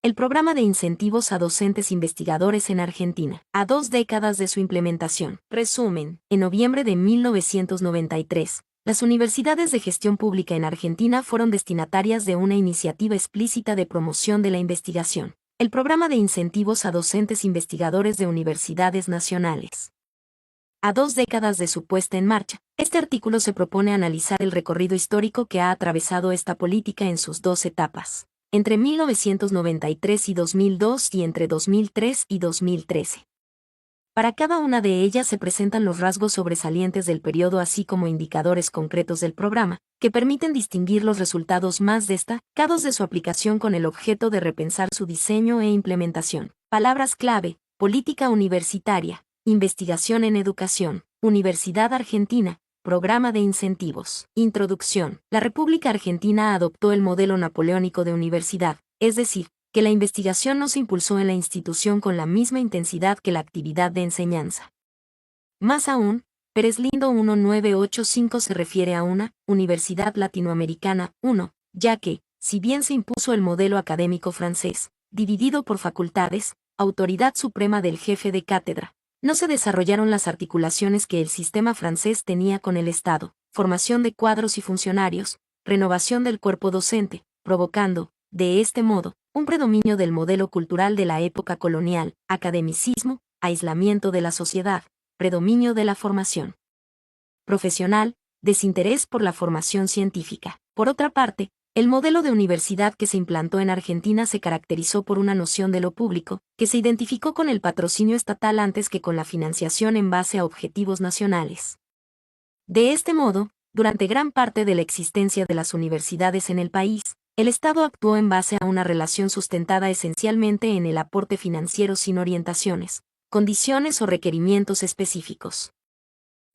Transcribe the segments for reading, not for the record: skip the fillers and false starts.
El programa de incentivos a docentes investigadores en Argentina, a 2 décadas de su implementación. Resumen, en noviembre de 1993, las universidades de gestión pública en Argentina fueron destinatarias de una iniciativa explícita de promoción de la investigación, el programa de incentivos a docentes investigadores de universidades nacionales. A 2 décadas de su puesta en marcha, este artículo se propone analizar el recorrido histórico que ha atravesado esta política en sus 2 etapas, entre 1993 y 2002 y entre 2003 y 2013. Para cada una de ellas se presentan los rasgos sobresalientes del periodo así como indicadores concretos del programa, que permiten distinguir los resultados más destacados de su aplicación con el objeto de repensar su diseño e implementación. Palabras clave: política universitaria, investigación en educación, Universidad Argentina, programa de incentivos. Introducción. La República Argentina adoptó el modelo napoleónico de universidad, es decir, que la investigación no se impulsó en la institución con la misma intensidad que la actividad de enseñanza. Más aún, Pérez Lindo 1985 se refiere a una Universidad Latinoamericana 1, ya que, si bien se impuso el modelo académico francés, dividido por facultades, autoridad suprema del jefe de cátedra, no se desarrollaron las articulaciones que el sistema francés tenía con el Estado, formación de cuadros y funcionarios, renovación del cuerpo docente, provocando, de este modo, un predominio del modelo cultural de la época colonial, academicismo, aislamiento de la sociedad, predominio de la formación profesional, desinterés por la formación científica. Por otra parte, el modelo de universidad que se implantó en Argentina se caracterizó por una noción de lo público, que se identificó con el patrocinio estatal antes que con la financiación en base a objetivos nacionales. De este modo, durante gran parte de la existencia de las universidades en el país, el Estado actuó en base a una relación sustentada esencialmente en el aporte financiero sin orientaciones, condiciones o requerimientos específicos.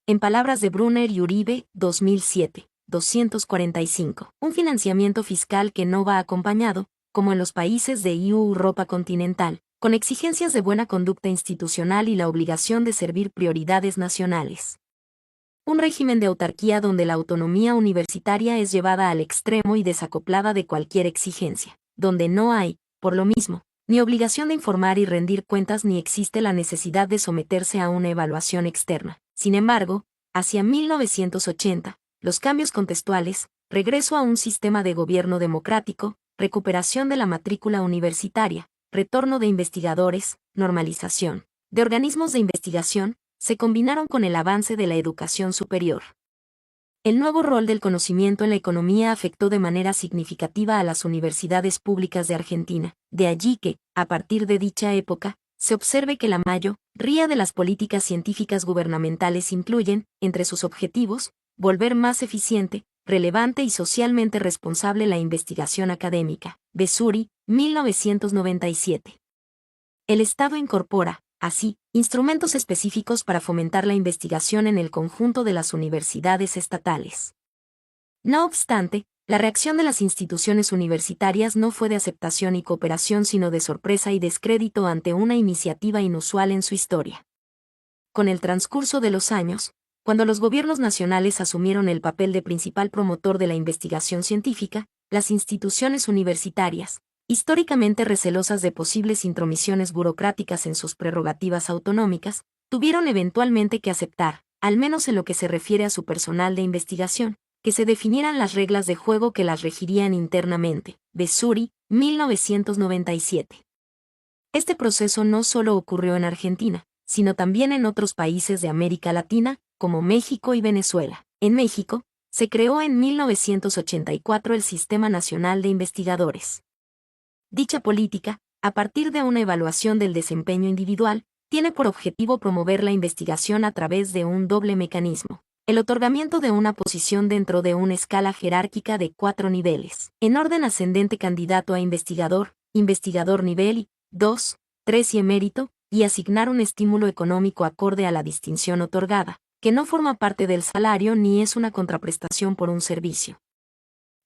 En palabras de Brunner y Uribe, 2007, 245, un financiamiento fiscal que no va acompañado, como en los países de Europa continental, con exigencias de buena conducta institucional y la obligación de servir prioridades nacionales. Un régimen de autarquía donde la autonomía universitaria es llevada al extremo y desacoplada de cualquier exigencia, donde no hay, por lo mismo, ni obligación de informar y rendir cuentas ni existe la necesidad de someterse a una evaluación externa. Sin embargo, hacia 1980, los cambios contextuales, regreso a un sistema de gobierno democrático, recuperación de la matrícula universitaria, retorno de investigadores, normalización de organismos de investigación, se combinaron con el avance de la educación superior. El nuevo rol del conocimiento en la economía afectó de manera significativa a las universidades públicas de Argentina, de allí que, a partir de dicha época, se observe que la mayoría de las políticas científicas gubernamentales incluyen, entre sus objetivos, volver más eficiente, relevante y socialmente responsable la investigación académica. Vessuri, 1997. El Estado incorpora, así, instrumentos específicos para fomentar la investigación en el conjunto de las universidades estatales. No obstante, la reacción de las instituciones universitarias no fue de aceptación y cooperación sino de sorpresa y descrédito ante una iniciativa inusual en su historia. Con el transcurso de los años, cuando los gobiernos nacionales asumieron el papel de principal promotor de la investigación científica, las instituciones universitarias, históricamente recelosas de posibles intromisiones burocráticas en sus prerrogativas autonómicas, tuvieron eventualmente que aceptar, al menos en lo que se refiere a su personal de investigación, que se definieran las reglas de juego que las regirían internamente. Vessuri, 1997. Este proceso no solo ocurrió en Argentina, sino también en otros países de América Latina, como México y Venezuela. En México, se creó en 1984 el Sistema Nacional de Investigadores. Dicha política, a partir de una evaluación del desempeño individual, tiene por objetivo promover la investigación a través de un doble mecanismo: el otorgamiento de una posición dentro de una escala jerárquica de 4 niveles, en orden ascendente: candidato a investigador, investigador nivel 2, 3 y emérito, y asignar un estímulo económico acorde a la distinción otorgada, que no forma parte del salario ni es una contraprestación por un servicio.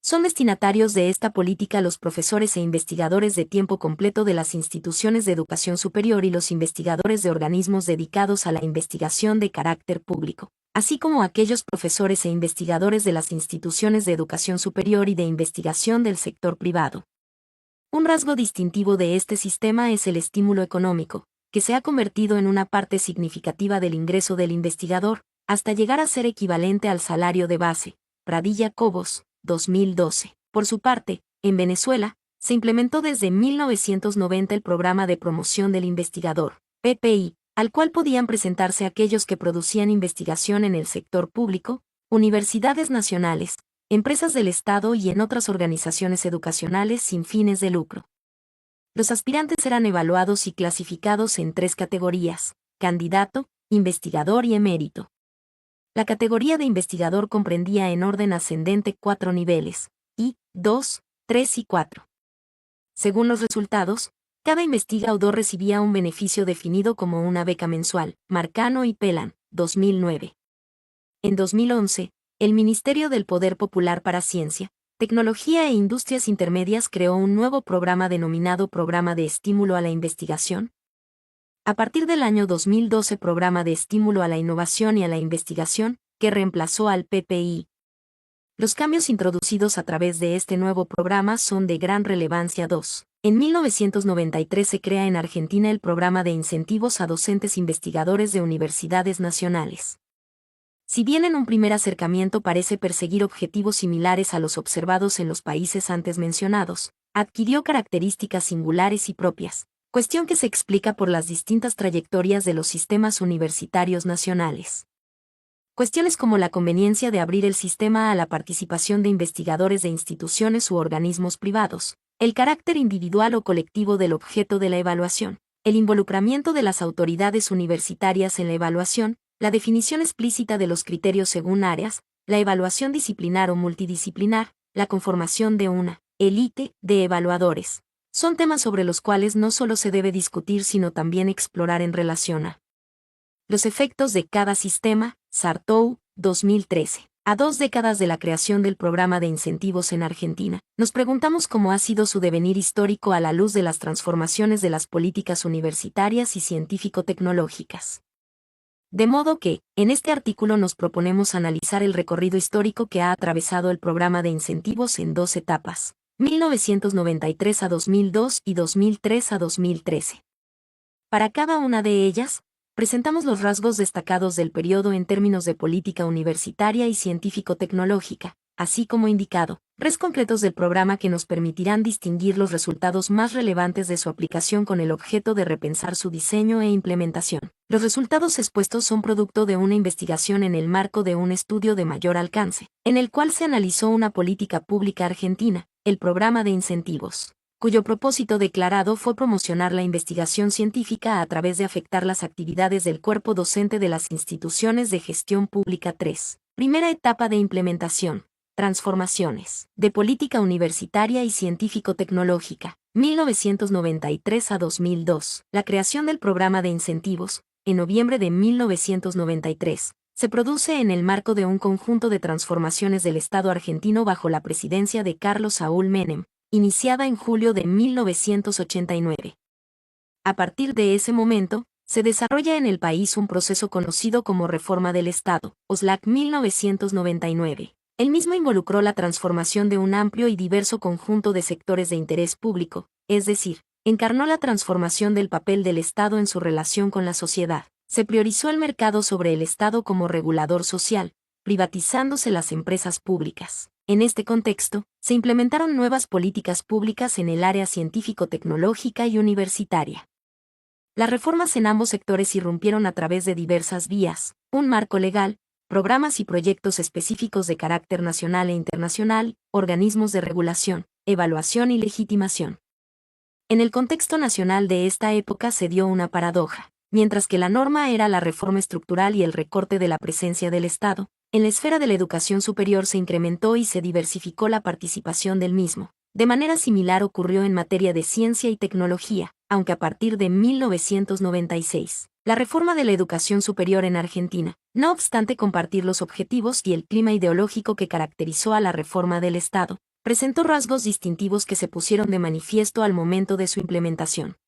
Son destinatarios de esta política los profesores e investigadores de tiempo completo de las instituciones de educación superior y los investigadores de organismos dedicados a la investigación de carácter público, así como aquellos profesores e investigadores de las instituciones de educación superior y de investigación del sector privado. Un rasgo distintivo de este sistema es el estímulo económico, que se ha convertido en una parte significativa del ingreso del investigador, hasta llegar a ser equivalente al salario de base. Pradilla Cobos, 2012. Por su parte, en Venezuela, se implementó desde 1990 el Programa de Promoción del Investigador, PPI, al cual podían presentarse aquellos que producían investigación en el sector público, universidades nacionales, empresas del Estado y en otras organizaciones educacionales sin fines de lucro. Los aspirantes eran evaluados y clasificados en 3 categorías: candidato, investigador y emérito. La categoría de investigador comprendía en orden ascendente 4 niveles: I, 2, 3 y 4. Según los resultados, cada investigador recibía un beneficio definido como una beca mensual. Marcano y Pelan, 2009. En 2011, el Ministerio del Poder Popular para Ciencia, Tecnología e Industrias Intermedias creó un nuevo programa denominado Programa de Estímulo a la Investigación. A partir del año 2012, Programa de Estímulo a la Innovación y a la Investigación, que reemplazó al PPI. Los cambios introducidos a través de este nuevo programa son de gran relevancia. 2. En 1993 se crea en Argentina el Programa de Incentivos a Docentes Investigadores de Universidades Nacionales. Si bien en un primer acercamiento parece perseguir objetivos similares a los observados en los países antes mencionados, adquirió características singulares y propias, cuestión que se explica por las distintas trayectorias de los sistemas universitarios nacionales. Cuestiones como la conveniencia de abrir el sistema a la participación de investigadores de instituciones u organismos privados, el carácter individual o colectivo del objeto de la evaluación, el involucramiento de las autoridades universitarias en la evaluación, la definición explícita de los criterios según áreas, la evaluación disciplinar o multidisciplinar, la conformación de una élite de evaluadores. Son temas sobre los cuales no solo se debe discutir sino también explorar en relación a los efectos de cada sistema. Sartou, 2013. A 2 décadas de la creación del programa de incentivos en Argentina, nos preguntamos cómo ha sido su devenir histórico a la luz de las transformaciones de las políticas universitarias y científico-tecnológicas. De modo que, en este artículo nos proponemos analizar el recorrido histórico que ha atravesado el programa de incentivos en 2 etapas: 1993 a 2002 y 2003 a 2013. Para cada una de ellas, presentamos los rasgos destacados del periodo en términos de política universitaria y científico-tecnológica, así como indicadores concretos del programa que nos permitirán distinguir los resultados más relevantes de su aplicación con el objeto de repensar su diseño e implementación. Los resultados expuestos son producto de una investigación en el marco de un estudio de mayor alcance, en el cual se analizó una política pública argentina, el programa de incentivos, cuyo propósito declarado fue promocionar la investigación científica a través de afectar las actividades del cuerpo docente de las instituciones de gestión pública. 3. Primera etapa de implementación: transformaciones de política universitaria y científico-tecnológica, 1993 a 2002. La creación del programa de incentivos, en noviembre de 1993, se produce en el marco de un conjunto de transformaciones del Estado argentino bajo la presidencia de Carlos Saúl Menem, iniciada en julio de 1989. A partir de ese momento, se desarrolla en el país un proceso conocido como Reforma del Estado, OSLAC 1999. El mismo involucró la transformación de un amplio y diverso conjunto de sectores de interés público, es decir, encarnó la transformación del papel del Estado en su relación con la sociedad. Se priorizó el mercado sobre el Estado como regulador social, privatizándose las empresas públicas. En este contexto, se implementaron nuevas políticas públicas en el área científico-tecnológica y universitaria. Las reformas en ambos sectores irrumpieron a través de diversas vías: un marco legal, programas y proyectos específicos de carácter nacional e internacional, organismos de regulación, evaluación y legitimación. En el contexto nacional de esta época se dio una paradoja. Mientras que la norma era la reforma estructural y el recorte de la presencia del Estado, en la esfera de la educación superior se incrementó y se diversificó la participación del mismo. De manera similar ocurrió en materia de ciencia y tecnología, aunque a partir de 1996, la reforma de la educación superior en Argentina, no obstante compartir los objetivos y el clima ideológico que caracterizó a la reforma del Estado, presentó rasgos distintivos que se pusieron de manifiesto al momento de su implementación.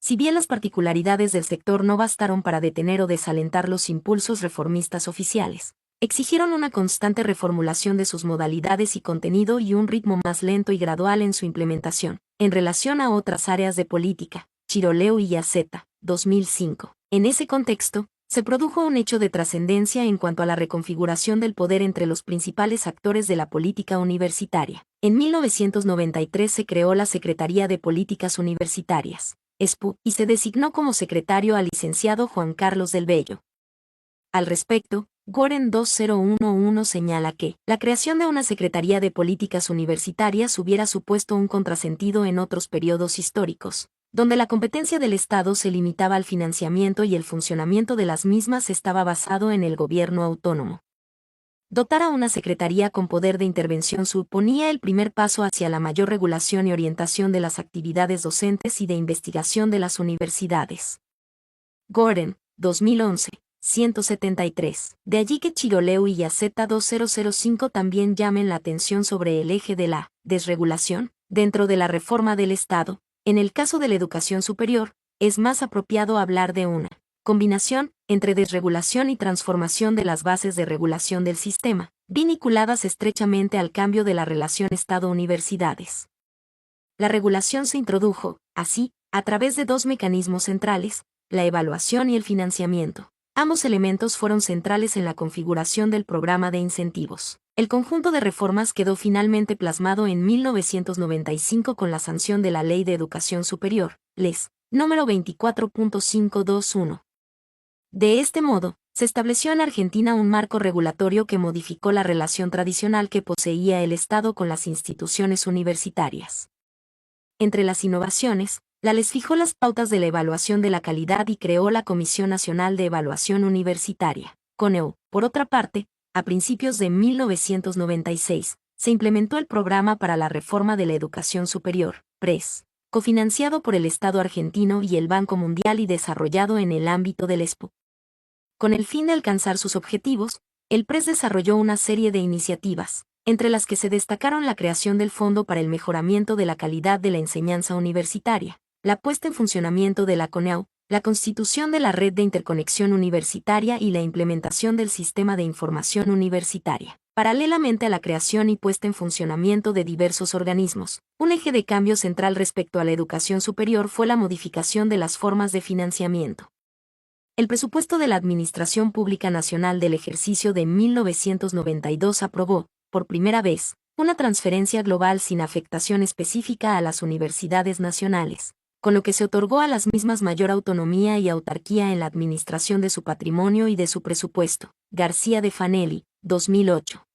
Si bien las particularidades del sector no bastaron para detener o desalentar los impulsos reformistas oficiales, exigieron una constante reformulación de sus modalidades y contenido y un ritmo más lento y gradual en su implementación, en relación a otras áreas de política. Chiroleo y Yaceta, 2005. En ese contexto, se produjo un hecho de trascendencia en cuanto a la reconfiguración del poder entre los principales actores de la política universitaria. En 1993 se creó la Secretaría de Políticas Universitarias, SPU, y se designó como secretario al licenciado Juan Carlos del Bello. Al respecto, Goren 2011 señala que la creación de una Secretaría de Políticas Universitarias hubiera supuesto un contrasentido en otros periodos históricos, donde la competencia del Estado se limitaba al financiamiento y el funcionamiento de las mismas estaba basado en el gobierno autónomo. Dotar a una secretaría con poder de intervención suponía el primer paso hacia la mayor regulación y orientación de las actividades docentes y de investigación de las universidades. Goren, 2011. 173. De allí que Chiroleo y Yaceta 2005 también llamen la atención sobre el eje de la desregulación dentro de la reforma del Estado. En el caso de la educación superior, es más apropiado hablar de una combinación entre desregulación y transformación de las bases de regulación del sistema, vinculadas estrechamente al cambio de la relación Estado-universidades. La regulación se introdujo, así, a través de dos mecanismos centrales, la evaluación y el financiamiento. Ambos elementos fueron centrales en la configuración del programa de incentivos. El conjunto de reformas quedó finalmente plasmado en 1995 con la sanción de la Ley de Educación Superior, LES, número 24.521. De este modo, se estableció en Argentina un marco regulatorio que modificó la relación tradicional que poseía el Estado con las instituciones universitarias. Entre las innovaciones, la LES fijó las pautas de la evaluación de la calidad y creó la Comisión Nacional de Evaluación Universitaria, CONEU. Por otra parte, a principios de 1996, se implementó el Programa para la Reforma de la Educación Superior, PRES, cofinanciado por el Estado argentino y el Banco Mundial y desarrollado en el ámbito del SPU. Con el fin de alcanzar sus objetivos, el PRES desarrolló una serie de iniciativas, entre las que se destacaron la creación del Fondo para el Mejoramiento de la Calidad de la Enseñanza Universitaria, la puesta en funcionamiento de la CONEU, la constitución de la Red de Interconexión Universitaria y la implementación del Sistema de Información Universitaria. Paralelamente a la creación y puesta en funcionamiento de diversos organismos, un eje de cambio central respecto a la educación superior fue la modificación de las formas de financiamiento. El presupuesto de la Administración Pública Nacional del ejercicio de 1992 aprobó, por primera vez, una transferencia global sin afectación específica a las universidades nacionales, con lo que se otorgó a las mismas mayor autonomía y autarquía en la administración de su patrimonio y de su presupuesto. García de Fanelli, 2008.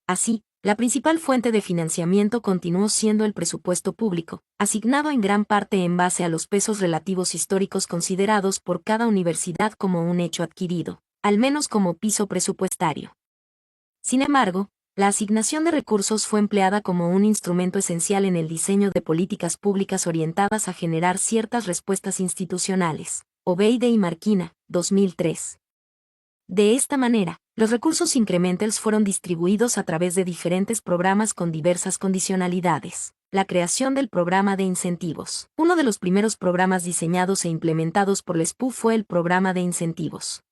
Así, la principal fuente de financiamiento continuó siendo el presupuesto público, asignado en gran parte en base a los pesos relativos históricos considerados por cada universidad como un hecho adquirido, al menos como piso presupuestario. Sin embargo, la asignación de recursos fue empleada como un instrumento esencial en el diseño de políticas públicas orientadas a generar ciertas respuestas institucionales. Obeide y Marquina, 2003. De esta manera, los recursos incrementals fueron distribuidos a través de diferentes programas con diversas condicionalidades. La creación del programa de incentivos. Uno de los primeros programas diseñados e implementados por la SPU fue el programa de incentivos.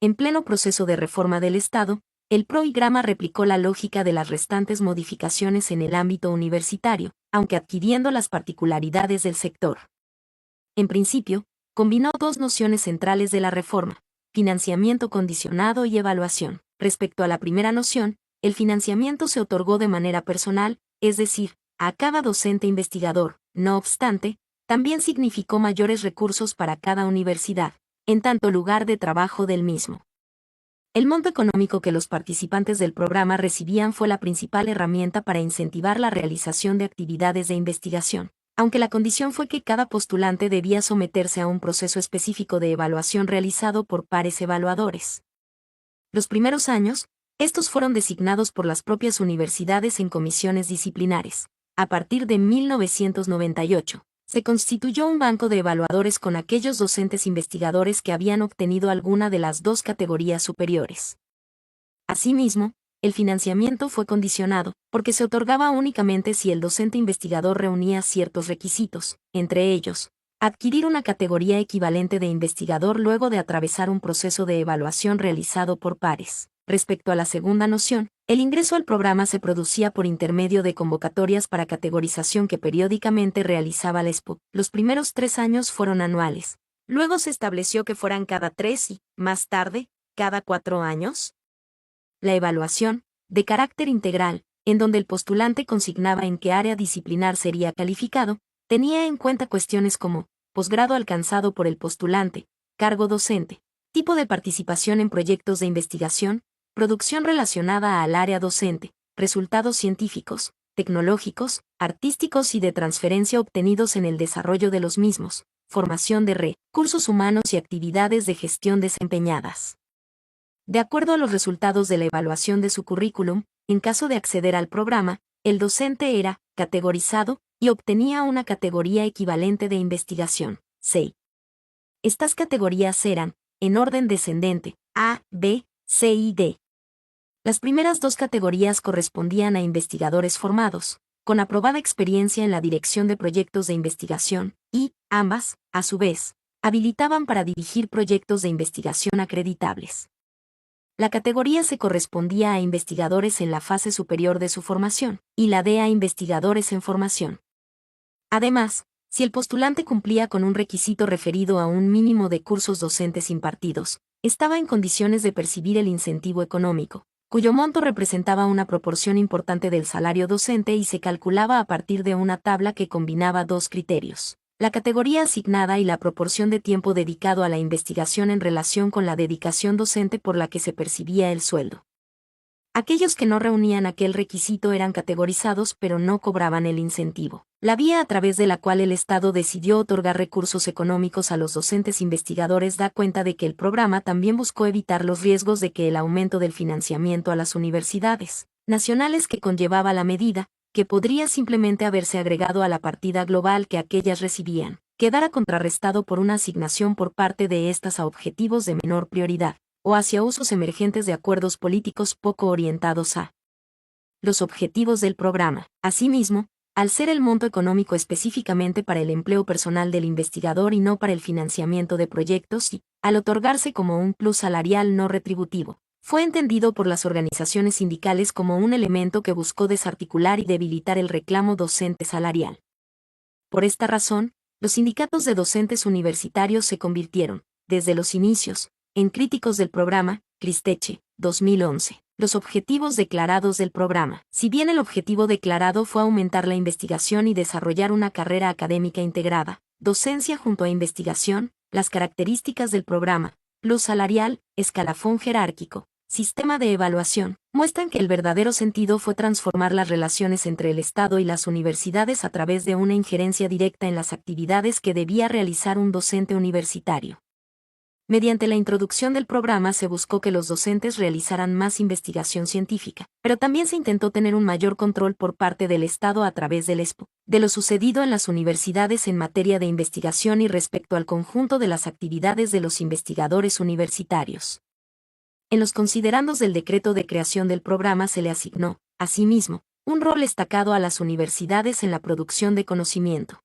En pleno proceso de reforma del Estado, el programa replicó la lógica de las restantes modificaciones en el ámbito universitario, aunque adquiriendo las particularidades del sector. En principio, combinó dos nociones centrales de la reforma: financiamiento condicionado y evaluación. Respecto a la primera noción, el financiamiento se otorgó de manera personal, es decir, a cada docente investigador. No obstante, también significó mayores recursos para cada universidad, en tanto lugar de trabajo del mismo. El monto económico que los participantes del programa recibían fue la principal herramienta para incentivar la realización de actividades de investigación, aunque la condición fue que cada postulante debía someterse a un proceso específico de evaluación realizado por pares evaluadores. Los primeros años, estos fueron designados por las propias universidades en comisiones disciplinares. A partir de 1998, se constituyó un banco de evaluadores con aquellos docentes investigadores que habían obtenido alguna de las dos categorías superiores. Asimismo, el financiamiento fue condicionado, porque se otorgaba únicamente si el docente investigador reunía ciertos requisitos, entre ellos, adquirir una categoría equivalente de investigador luego de atravesar un proceso de evaluación realizado por pares. Respecto a la segunda noción, el ingreso al programa se producía por intermedio de convocatorias para categorización que periódicamente realizaba la ESPO. Los primeros 3 años fueron anuales. Luego se estableció que fueran cada 3 y, más tarde, cada 4 años. La evaluación, de carácter integral, en donde el postulante consignaba en qué área disciplinar sería calificado, tenía en cuenta cuestiones como posgrado alcanzado por el postulante, cargo docente, tipo de participación en proyectos de investigación, producción relacionada al área docente, resultados científicos, tecnológicos, artísticos y de transferencia obtenidos en el desarrollo de los mismos, formación de recursos humanos y actividades de gestión desempeñadas. De acuerdo a los resultados de la evaluación de su currículum, en caso de acceder al programa, el docente era categorizado y obtenía una categoría equivalente de investigación, C. Estas categorías eran, en orden descendente, A, B, C y D. Las primeras 2 categorías correspondían a investigadores formados, con aprobada experiencia en la dirección de proyectos de investigación, y, ambas, a su vez, habilitaban para dirigir proyectos de investigación acreditables. La categoría C correspondía a investigadores en la fase superior de su formación, y la D a investigadores en formación. Además, si el postulante cumplía con un requisito referido a un mínimo de cursos docentes impartidos, estaba en condiciones de percibir el incentivo económico, cuyo monto representaba una proporción importante del salario docente y se calculaba a partir de una tabla que combinaba 2 criterios: la categoría asignada y la proporción de tiempo dedicado a la investigación en relación con la dedicación docente por la que se percibía el sueldo. Aquellos que no reunían aquel requisito eran categorizados pero no cobraban el incentivo. La vía a través de la cual el Estado decidió otorgar recursos económicos a los docentes investigadores da cuenta de que el programa también buscó evitar los riesgos de que el aumento del financiamiento a las universidades nacionales que conllevaba la medida, que podría simplemente haberse agregado a la partida global que aquellas recibían, quedara contrarrestado por una asignación por parte de estas a objetivos de menor prioridad, o hacia usos emergentes de acuerdos políticos poco orientados a los objetivos del programa. Asimismo, al ser el monto económico específicamente para el empleo personal del investigador y no para el financiamiento de proyectos y, al otorgarse como un plus salarial no retributivo, fue entendido por las organizaciones sindicales como un elemento que buscó desarticular y debilitar el reclamo docente salarial. Por esta razón, los sindicatos de docentes universitarios se convirtieron, desde los inicios, en críticos del programa. Cristeche, 2011. Los objetivos declarados del programa. Si bien el objetivo declarado fue aumentar la investigación y desarrollar una carrera académica integrada, docencia junto a investigación, las características del programa, plus salarial, escalafón jerárquico, sistema de evaluación, muestran que el verdadero sentido fue transformar las relaciones entre el Estado y las universidades a través de una injerencia directa en las actividades que debía realizar un docente universitario. Mediante la introducción del programa se buscó que los docentes realizaran más investigación científica, pero también se intentó tener un mayor control por parte del Estado a través del ESPO, de lo sucedido en las universidades en materia de investigación y respecto al conjunto de las actividades de los investigadores universitarios. En los considerandos del decreto de creación del programa se le asignó, asimismo, un rol destacado a las universidades en la producción de conocimiento.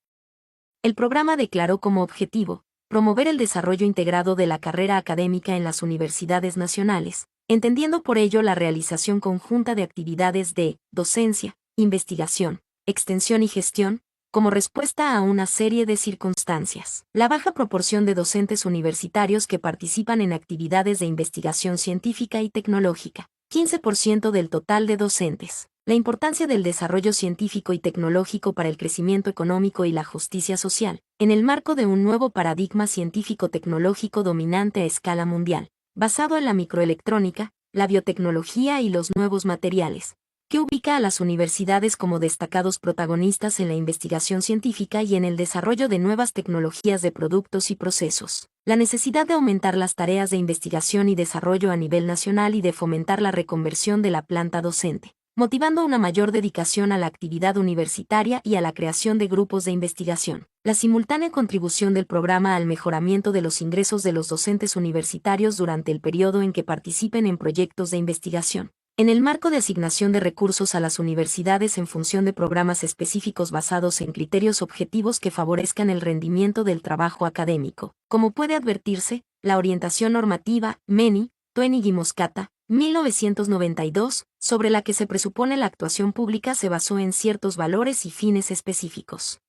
El programa declaró como objetivo promover el desarrollo integrado de la carrera académica en las universidades nacionales, entendiendo por ello la realización conjunta de actividades de docencia, investigación, extensión y gestión, como respuesta a una serie de circunstancias. La baja proporción de docentes universitarios que participan en actividades de investigación científica y tecnológica, 15% del total de docentes. La importancia del desarrollo científico y tecnológico para el crecimiento económico y la justicia social, en el marco de un nuevo paradigma científico-tecnológico dominante a escala mundial, basado en la microelectrónica, la biotecnología y los nuevos materiales, que ubica a las universidades como destacados protagonistas en la investigación científica y en el desarrollo de nuevas tecnologías de productos y procesos. La necesidad de aumentar las tareas de investigación y desarrollo a nivel nacional y de fomentar la reconversión de la planta docente, motivando una mayor dedicación a la actividad universitaria y a la creación de grupos de investigación. La simultánea contribución del programa al mejoramiento de los ingresos de los docentes universitarios durante el periodo en que participen en proyectos de investigación. En el marco de asignación de recursos a las universidades en función de programas específicos basados en criterios objetivos que favorezcan el rendimiento del trabajo académico. Como puede advertirse, la orientación normativa, MENI, Tuenig y Moscata, 1992, sobre la que se presupone la actuación pública se basó en ciertos valores y fines específicos.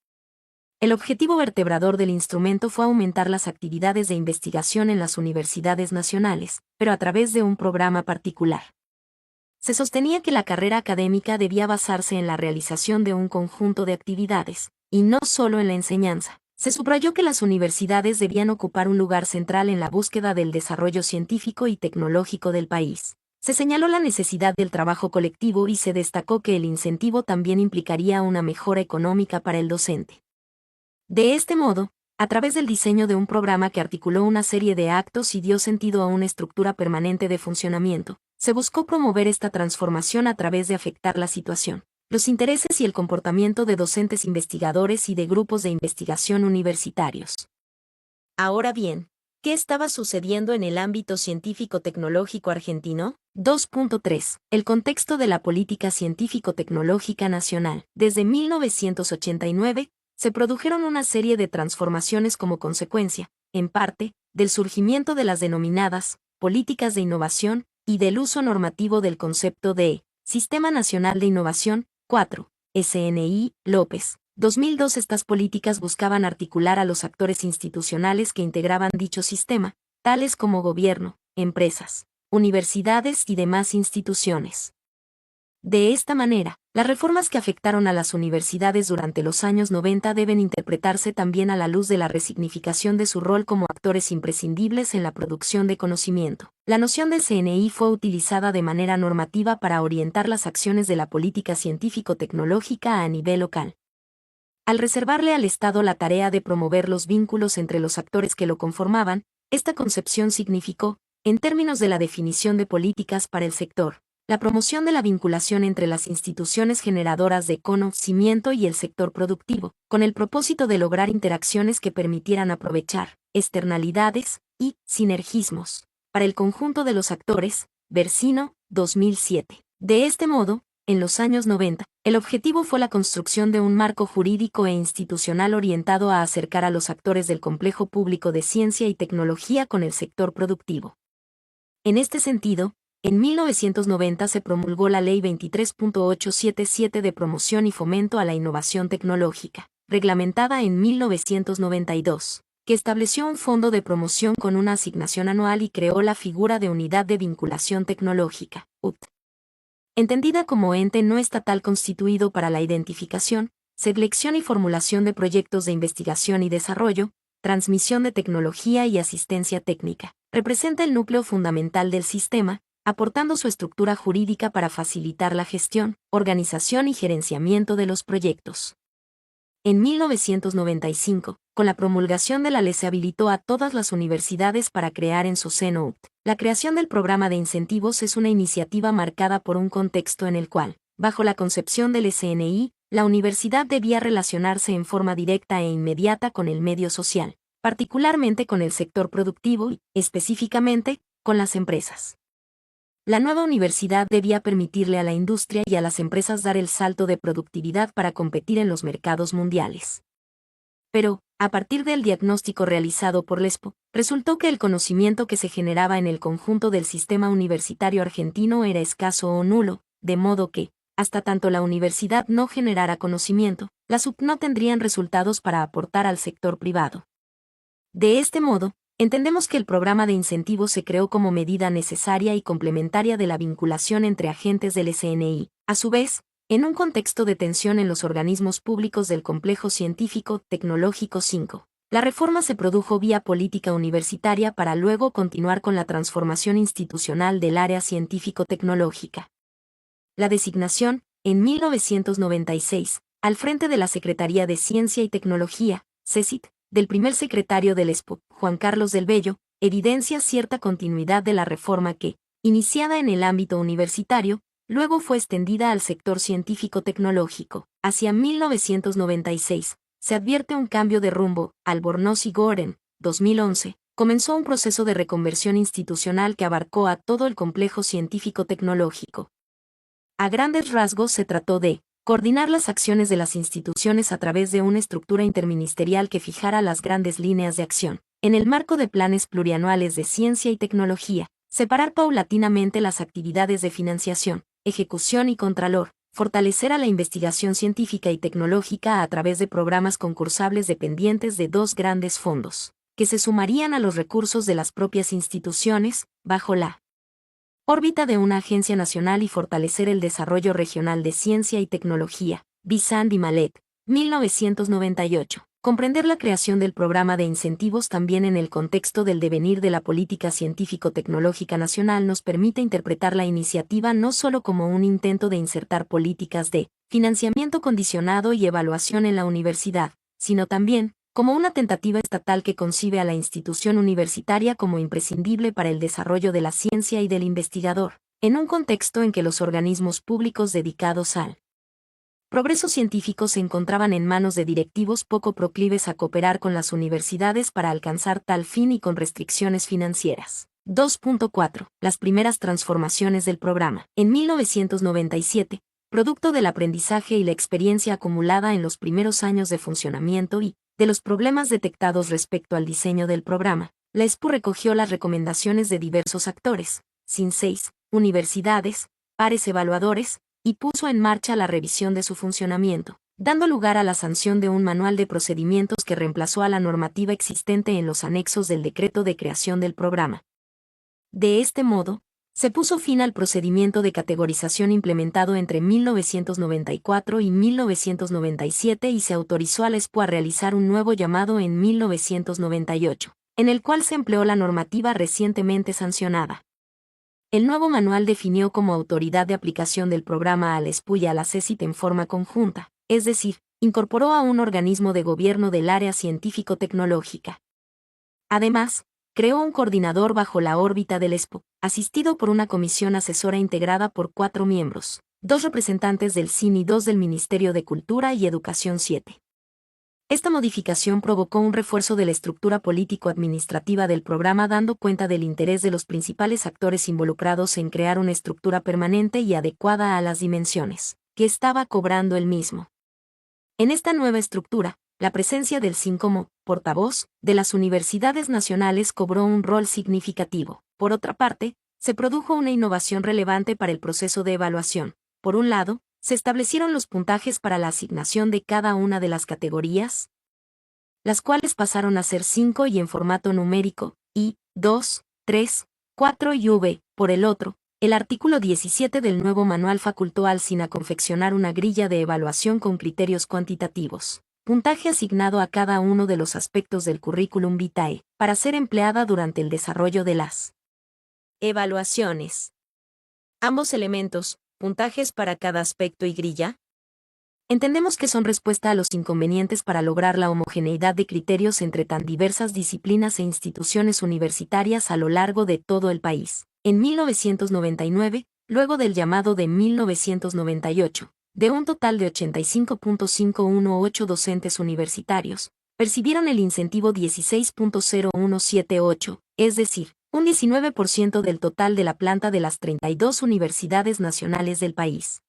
El objetivo vertebrador del instrumento fue aumentar las actividades de investigación en las universidades nacionales, pero a través de un programa particular. Se sostenía que la carrera académica debía basarse en la realización de un conjunto de actividades, y no solo en la enseñanza. Se subrayó que las universidades debían ocupar un lugar central en la búsqueda del desarrollo científico y tecnológico del país. Se señaló la necesidad del trabajo colectivo y se destacó que el incentivo también implicaría una mejora económica para el docente. De este modo, a través del diseño de un programa que articuló una serie de actos y dio sentido a una estructura permanente de funcionamiento, se buscó promover esta transformación a través de afectar la situación, los intereses y el comportamiento de docentes investigadores y de grupos de investigación universitarios. Ahora bien, ¿qué estaba sucediendo en el ámbito científico-tecnológico argentino? 2.3. El contexto de la política científico-tecnológica nacional. Desde 1989, se produjeron una serie de transformaciones como consecuencia, en parte, del surgimiento de las denominadas políticas de innovación y del uso normativo del concepto de Sistema Nacional de Innovación, 4, SNI, López. 2002. Estas políticas buscaban articular a los actores institucionales que integraban dicho sistema, tales como gobierno, empresas, universidades y demás instituciones. De esta manera, las reformas que afectaron a las universidades durante los años 90 deben interpretarse también a la luz de la resignificación de su rol como actores imprescindibles en la producción de conocimiento. La noción del CNI fue utilizada de manera normativa para orientar las acciones de la política científico-tecnológica a nivel local. Al reservarle al Estado la tarea de promover los vínculos entre los actores que lo conformaban, esta concepción significó, en términos de la definición de políticas para el sector, la promoción de la vinculación entre las instituciones generadoras de conocimiento y el sector productivo, con el propósito de lograr interacciones que permitieran aprovechar externalidades y sinergismos para el conjunto de los actores. Versino, 2007. De este modo, en los años 90, el objetivo fue la construcción de un marco jurídico e institucional orientado a acercar a los actores del complejo público de ciencia y tecnología con el sector productivo. En este sentido, en 1990 se promulgó la Ley 23.877 de promoción y fomento a la innovación tecnológica, reglamentada en 1992, que estableció un fondo de promoción con una asignación anual y creó la figura de Unidad de Vinculación Tecnológica, UT. Entendida como ente no estatal constituido para la identificación, selección y formulación de proyectos de investigación y desarrollo, transmisión de tecnología y asistencia técnica, representa el núcleo fundamental del sistema, aportando su estructura jurídica para facilitar la gestión, organización y gerenciamiento de los proyectos. En 1995, con la promulgación de la ley se habilitó a todas las universidades para crear en su seno UT. La creación del programa de incentivos es una iniciativa marcada por un contexto en el cual, bajo la concepción del SNI, la universidad debía relacionarse en forma directa e inmediata con el medio social, particularmente con el sector productivo y, específicamente, con las empresas. La nueva universidad debía permitirle a la industria y a las empresas dar el salto de productividad para competir en los mercados mundiales. Pero, a partir del diagnóstico realizado por LESPO, resultó que el conocimiento que se generaba en el conjunto del sistema universitario argentino era escaso o nulo, de modo que, hasta tanto la universidad no generara conocimiento, las UP no tendrían resultados para aportar al sector privado. De este modo, entendemos que el programa de incentivos se creó como medida necesaria y complementaria de la vinculación entre agentes del SNI, a su vez, en un contexto de tensión en los organismos públicos del complejo científico-tecnológico 5. La reforma se produjo vía política universitaria para luego continuar con la transformación institucional del área científico-tecnológica. La designación, en 1996, al frente de la Secretaría de Ciencia y Tecnología, CECIT, del primer secretario del ESPO, Juan Carlos del Bello, evidencia cierta continuidad de la reforma que, iniciada en el ámbito universitario, luego fue extendida al sector científico-tecnológico. Hacia 1996, se advierte un cambio de rumbo. Albornoz y Goren, 2011, comenzó un proceso de reconversión institucional que abarcó a todo el complejo científico-tecnológico. A grandes rasgos se trató de coordinar las acciones de las instituciones a través de una estructura interministerial que fijara las grandes líneas de acción. En el marco de planes plurianuales de ciencia y tecnología, Separar paulatinamente las actividades de financiación, ejecución y contralor. Fortalecer a la investigación científica y tecnológica a través de programas concursables dependientes de dos grandes fondos, que se sumarían a los recursos de las propias instituciones, bajo la órbita de una agencia nacional y fortalecer el desarrollo regional de ciencia y tecnología. Bisand y Malet, 1998. Comprender la creación del programa de incentivos también en el contexto del devenir de la política científico-tecnológica nacional nos permite interpretar la iniciativa no solo como un intento de insertar políticas de financiamiento condicionado y evaluación en la universidad, sino también como una tentativa estatal que concibe a la institución universitaria como imprescindible para el desarrollo de la ciencia y del investigador, en un contexto en que los organismos públicos dedicados al progreso científico se encontraban en manos de directivos poco proclives a cooperar con las universidades para alcanzar tal fin y con restricciones financieras. 2.4. Las primeras transformaciones del programa. En 1997, producto del aprendizaje y la experiencia acumulada en los primeros años de funcionamiento y de los problemas detectados respecto al diseño del programa, la ESPU recogió las recomendaciones de diversos actores, CIN6, universidades, pares evaluadores, y puso en marcha la revisión de su funcionamiento, dando lugar a la sanción de un manual de procedimientos que reemplazó a la normativa existente en los anexos del decreto de creación del programa. De este modo, se puso fin al procedimiento de categorización implementado entre 1994 y 1997 y se autorizó a la ESPU a realizar un nuevo llamado en 1998, en el cual se empleó la normativa recientemente sancionada. El nuevo manual definió como autoridad de aplicación del programa a la ESPU y a la CECIT en forma conjunta, es decir, incorporó a un organismo de gobierno del área científico-tecnológica. Además, creó un coordinador bajo la órbita del ESPU, asistido por una comisión asesora integrada por 4 miembros, 2 representantes del CIN y 2 del Ministerio de Cultura y Educación 7. Esta modificación provocó un refuerzo de la estructura político-administrativa del programa dando cuenta del interés de los principales actores involucrados en crear una estructura permanente y adecuada a las dimensiones que estaba cobrando el mismo. En esta nueva estructura, la presencia del CIN como portavoz de las universidades nacionales cobró un rol significativo. Por otra parte, se produjo una innovación relevante para el proceso de evaluación. Por un lado, se establecieron los puntajes para la asignación de cada una de las categorías, las cuales pasaron a ser 5 y en formato numérico, I, 2, 3, 4 y V. Por el otro, el artículo 17 del nuevo manual facultó al CIN a confeccionar una grilla de evaluación con criterios cuantitativos, puntaje asignado a cada uno de los aspectos del currículum vitae, para ser empleada durante el desarrollo de las evaluaciones. Ambos elementos, puntajes para cada aspecto y grilla, entendemos que son respuesta a los inconvenientes para lograr la homogeneidad de criterios entre tan diversas disciplinas e instituciones universitarias a lo largo de todo el país. En 1999, luego del llamado de 1998, de un total de 85.518 docentes universitarios, percibieron el incentivo 16.0178, es decir, un 19% del total de la planta de las 32 universidades nacionales del país.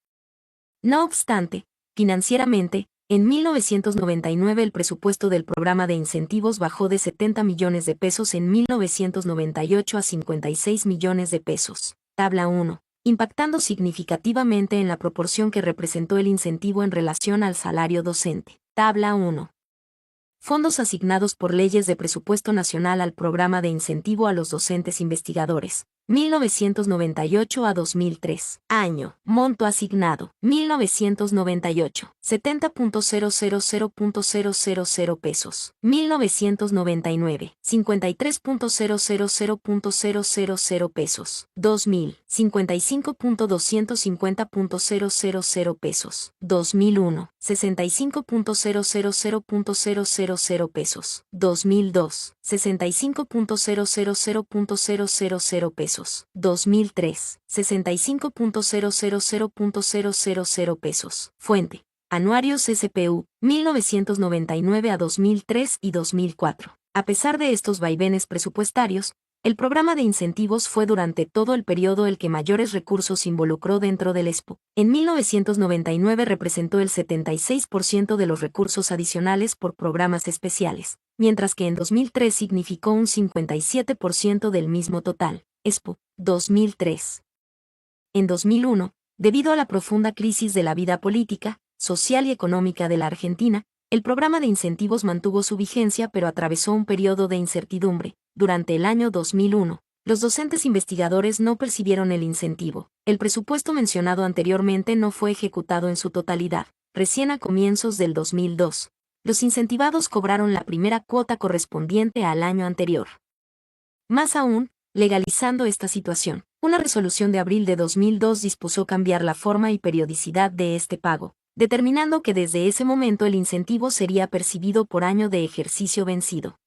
No obstante, financieramente, en 1999 el presupuesto del programa de incentivos bajó de 70 millones de pesos en 1998 a 56 millones de pesos. Tabla 1. Impactando significativamente en la proporción que representó el incentivo en relación al salario docente. Tabla 1. Fondos asignados por leyes de presupuesto nacional al programa de incentivo a los docentes investigadores. 1998 a 2003. Año. Monto asignado. 1998. 70.000.000 pesos. 1999. 53.000.000 pesos. 2000. 55.250.000 pesos. 2001. 65.000.000 pesos. 2002. 65.000.000 pesos. 2003, 65.000.000 pesos. Fuente. Anuarios SPU, 1999 a 2003 y 2004. A pesar de estos vaivenes presupuestarios, el programa de incentivos fue durante todo el periodo el que mayores recursos involucró dentro del ESPU. En 1999 representó el 76% de los recursos adicionales por programas especiales, mientras que en 2003 significó un 57% del mismo total. Expo, 2003. En 2001, debido a la profunda crisis de la vida política, social y económica de la Argentina, el programa de incentivos mantuvo su vigencia pero atravesó un periodo de incertidumbre. Durante el año 2001, los docentes investigadores no percibieron el incentivo. El presupuesto mencionado anteriormente no fue ejecutado en su totalidad. Recién a comienzos del 2002, los incentivados cobraron la primera cuota correspondiente al año anterior. Más aún, legalizando esta situación, una resolución de abril de 2002 dispuso cambiar la forma y periodicidad de este pago, determinando que desde ese momento el incentivo sería percibido por año de ejercicio vencido.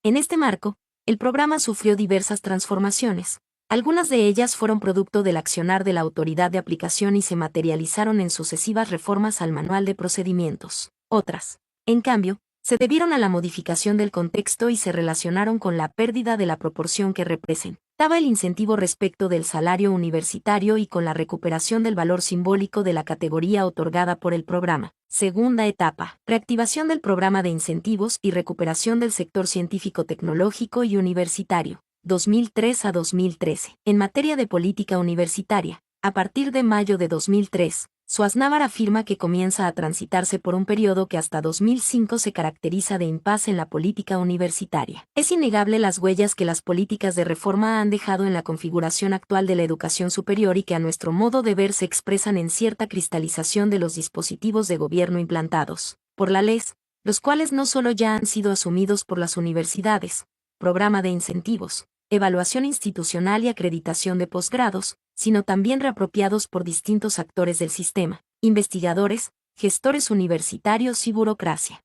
En este marco, el programa sufrió diversas transformaciones. Algunas de ellas fueron producto del accionar de la autoridad de aplicación y se materializaron en sucesivas reformas al Manual de Procedimientos. Otras, en cambio, se debieron a la modificación del contexto y se relacionaron con la pérdida de la proporción que representaba el incentivo respecto del salario universitario y con la recuperación del valor simbólico de la categoría otorgada por el programa. Segunda etapa: reactivación del programa de incentivos y recuperación del sector científico-tecnológico y universitario, 2003 a 2013. En materia de política universitaria, a partir de mayo de 2003, Suaznavar afirma que comienza a transitarse por un periodo que hasta 2005 se caracteriza de impasse en la política universitaria. Es innegable las huellas que las políticas de reforma han dejado en la configuración actual de la educación superior y que a nuestro modo de ver se expresan en cierta cristalización de los dispositivos de gobierno implantados por la LES, los cuales no solo ya han sido asumidos por las universidades, programa de incentivos, evaluación institucional y acreditación de posgrados, sino también reapropiados por distintos actores del sistema, investigadores, gestores universitarios y burocracia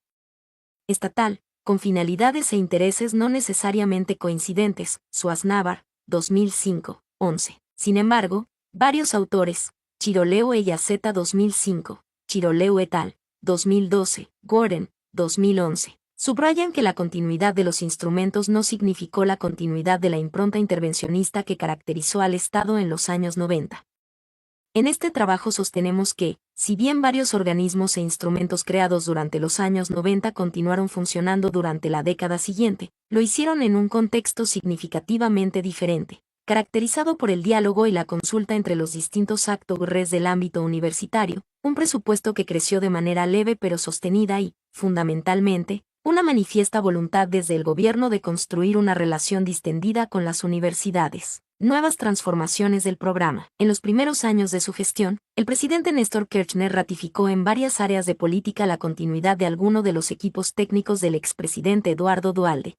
estatal, con finalidades e intereses no necesariamente coincidentes. Suaznavar, 2005, 11. Sin embargo, varios autores, Chiroleo e Yaceta 2005, Chiroleo et al., 2012, Gordon, 2011, subrayan que la continuidad de los instrumentos no significó la continuidad de la impronta intervencionista que caracterizó al Estado en los años 90. En este trabajo sostenemos que, si bien varios organismos e instrumentos creados durante los años 90 continuaron funcionando durante la década siguiente, lo hicieron en un contexto significativamente diferente, caracterizado por el diálogo y la consulta entre los distintos actores del ámbito universitario, un presupuesto que creció de manera leve pero sostenida y, fundamentalmente, una manifiesta voluntad desde el gobierno de construir una relación distendida con las universidades. Nuevas transformaciones del programa. En los primeros años de su gestión, el presidente Néstor Kirchner ratificó en varias áreas de política la continuidad de alguno de los equipos técnicos del expresidente Eduardo Duhalde.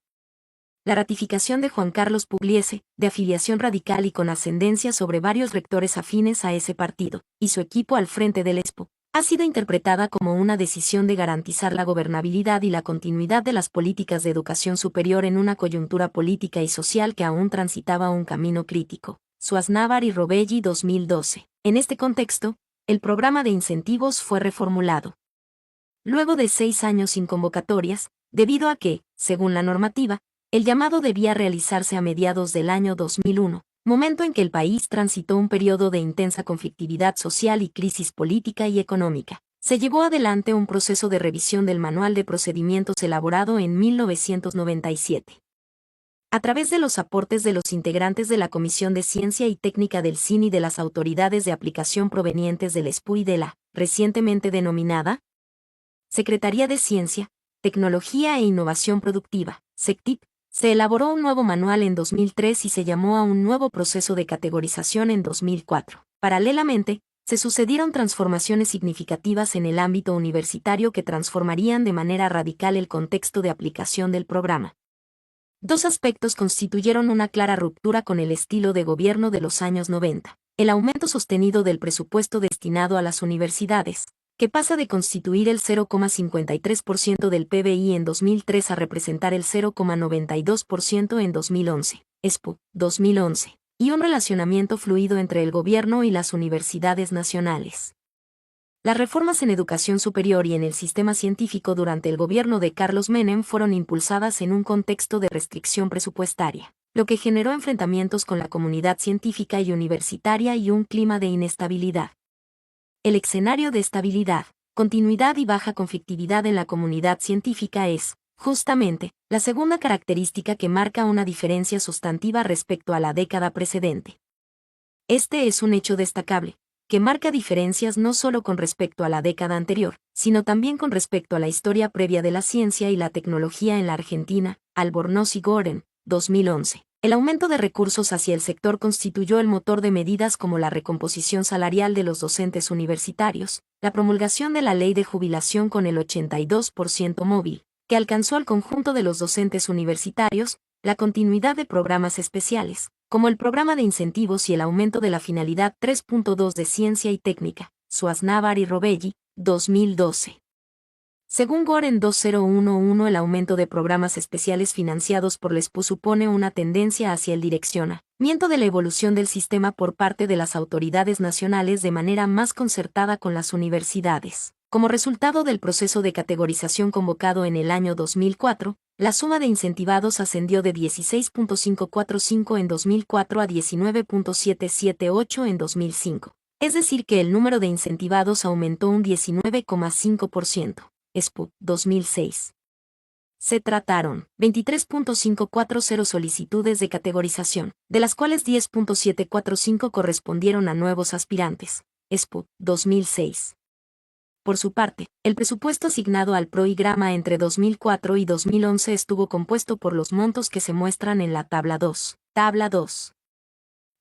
La ratificación de Juan Carlos Pugliese, de afiliación radical y con ascendencia sobre varios rectores afines a ese partido, y su equipo al frente del Expo, ha sido interpretada como una decisión de garantizar la gobernabilidad y la continuidad de las políticas de educación superior en una coyuntura política y social que aún transitaba un camino crítico. Suaznavar y Robelli, 2012. En este contexto, el programa de incentivos fue reformulado. Luego de 6 años sin convocatorias, debido a que, según la normativa, el llamado debía realizarse a mediados del año 2001, momento en que el país transitó un periodo de intensa conflictividad social y crisis política y económica. Se llevó adelante un proceso de revisión del Manual de Procedimientos elaborado en 1997. A través de los aportes de los integrantes de la Comisión de Ciencia y Técnica del CIN y de las autoridades de aplicación provenientes del ESPU y de la, recientemente denominada, Secretaría de Ciencia, Tecnología e Innovación Productiva, SECTIP, se elaboró un nuevo manual en 2003 y se llamó a un nuevo proceso de categorización en 2004. Paralelamente, se sucedieron transformaciones significativas en el ámbito universitario que transformarían de manera radical el contexto de aplicación del programa. Dos aspectos constituyeron una clara ruptura con el estilo de gobierno de los años 90. El aumento sostenido del presupuesto destinado a las universidades, que pasa de constituir el 0,53% del PBI en 2003 a representar el 0,92% en 2011, Expo, 2011, y un relacionamiento fluido entre el gobierno y las universidades nacionales. Las reformas en educación superior y en el sistema científico durante el gobierno de Carlos Menem fueron impulsadas en un contexto de restricción presupuestaria, lo que generó enfrentamientos con la comunidad científica y universitaria y un clima de inestabilidad. El escenario de estabilidad, continuidad y baja conflictividad en la comunidad científica es, Justamente, la segunda característica que marca una diferencia sustantiva respecto a la década precedente. Este es un hecho destacable, que marca diferencias no solo con respecto a la década anterior, sino también con respecto a la historia previa de la ciencia y la tecnología en la Argentina. Albornoz y Goren, 2011. El aumento de recursos hacia el sector constituyó el motor de medidas como la recomposición salarial de los docentes universitarios, la promulgación de la ley de jubilación con el 82% móvil, que alcanzó al conjunto de los docentes universitarios, la continuidad de programas especiales, como el programa de incentivos y el aumento de la finalidad 3.2 de Ciencia y Técnica, Suaznavar y Robelli, 2012. Según Goren 2011, el aumento de programas especiales financiados por la SPU supone una tendencia hacia el direccionamiento de la evolución del sistema por parte de las autoridades nacionales de manera más concertada con las universidades. Como resultado del proceso de categorización convocado en el año 2004, la suma de incentivados ascendió de 16.545 en 2004 a 19.778 en 2005. Es decir que el número de incentivados aumentó un 19,5%. SPU, 2006. Se trataron 23.540 solicitudes de categorización, de las cuales 10.745 correspondieron a nuevos aspirantes. SPU, 2006. Por su parte, el presupuesto asignado al programa entre 2004 y 2011 estuvo compuesto por los montos que se muestran en la tabla 2. Tabla 2.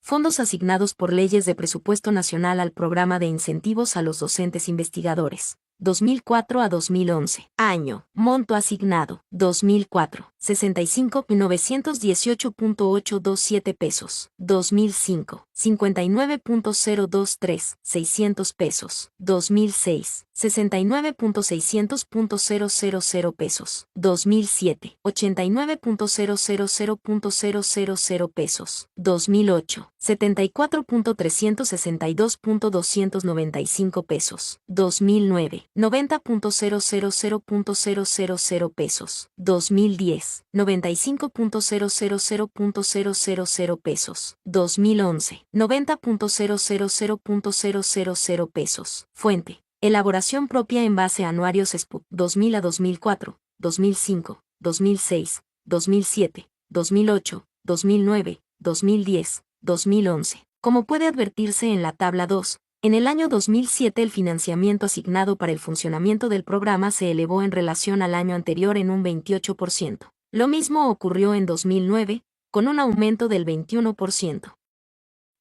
Fondos asignados por leyes de presupuesto nacional al programa de incentivos a los docentes investigadores. 2004 a 2011. Año. Monto asignado. 2004. 65.918.827 pesos. 2005. 59.023. 600 pesos. 2006. 69.600.000 pesos. 2007. 89.000.000 pesos. 2008. 74.362.295 pesos. 2009. 90.000.000 pesos. 2010. 95.000.000 pesos. 2011. 90.000.000 pesos. Fuente. Elaboración propia en base a anuarios SPU 2000 a 2004, 2005, 2006, 2007, 2008, 2009, 2010, 2011. Como puede advertirse en la tabla 2, en el año 2007 el financiamiento asignado para el funcionamiento del programa se elevó en relación al año anterior en un 28%. Lo mismo ocurrió en 2009, con un aumento del 21%.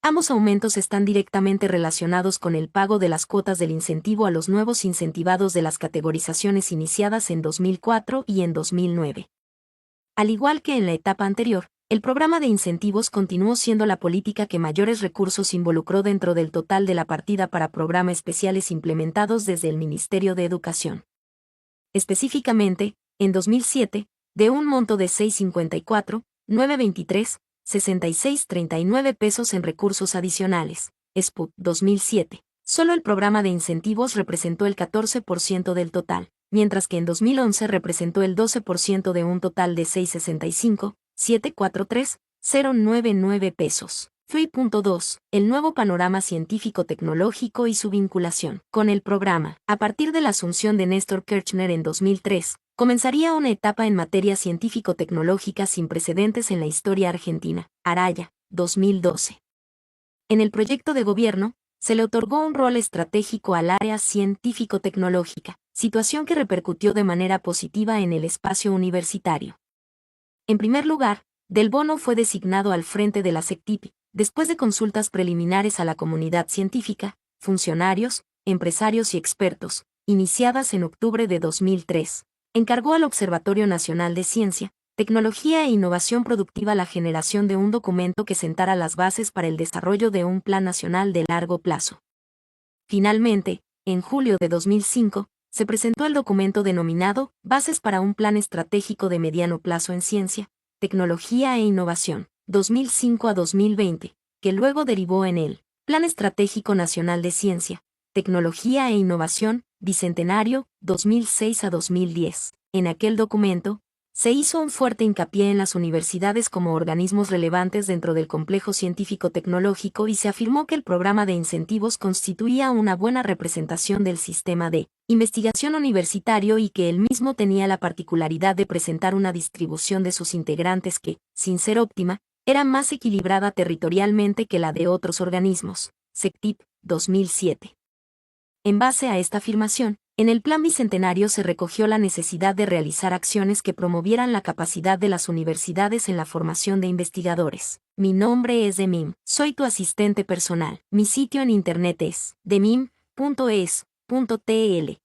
Ambos aumentos están directamente relacionados con el pago de las cuotas del incentivo a los nuevos incentivados de las categorizaciones iniciadas en 2004 y en 2009. Al igual que en la etapa anterior, el programa de incentivos continuó siendo la política que mayores recursos involucró dentro del total de la partida para programas especiales implementados desde el Ministerio de Educación. Específicamente, en 2007, de un monto de 654.923, 66.39 pesos en recursos adicionales, SPU 2007. Solo el programa de incentivos representó el 14% del total, mientras que en 2011 representó el 12% de un total de 665.743.099 pesos. 3.2. El nuevo panorama científico-tecnológico y su vinculación con el programa. A partir de la asunción de Néstor Kirchner en 2003, comenzaría una etapa en materia científico-tecnológica sin precedentes en la historia argentina. Araya, 2012. En el proyecto de gobierno, se le otorgó un rol estratégico al área científico-tecnológica, situación que repercutió de manera positiva en el espacio universitario. En primer lugar, Del Bono fue designado al frente de la SECTIP, después de consultas preliminares a la comunidad científica, funcionarios, empresarios y expertos, iniciadas en octubre de 2003. Encargó al Observatorio Nacional de Ciencia, Tecnología e Innovación Productiva la generación de un documento que sentara las bases para el desarrollo de un plan nacional de largo plazo. Finalmente, en julio de 2005, se presentó el documento denominado Bases para un Plan Estratégico de Mediano Plazo en Ciencia, Tecnología e Innovación, 2005 a 2020, que luego derivó en el Plan Estratégico Nacional de Ciencia, Tecnología e Innovación, Bicentenario, 2006 a 2010. En aquel documento, Se hizo un fuerte hincapié en las universidades como organismos relevantes dentro del complejo científico-tecnológico y se afirmó que el programa de incentivos constituía una buena representación del sistema de investigación universitario y que el mismo tenía la particularidad de presentar una distribución de sus integrantes que, sin ser óptima, era más equilibrada territorialmente que la de otros organismos. SECTIP, 2007. En base a esta afirmación, en el Plan Bicentenario se recogió la necesidad de realizar acciones que promovieran la capacidad de las universidades en la formación de investigadores. Mi nombre es Demim, soy tu asistente personal. Mi sitio en internet es demim.es.tl.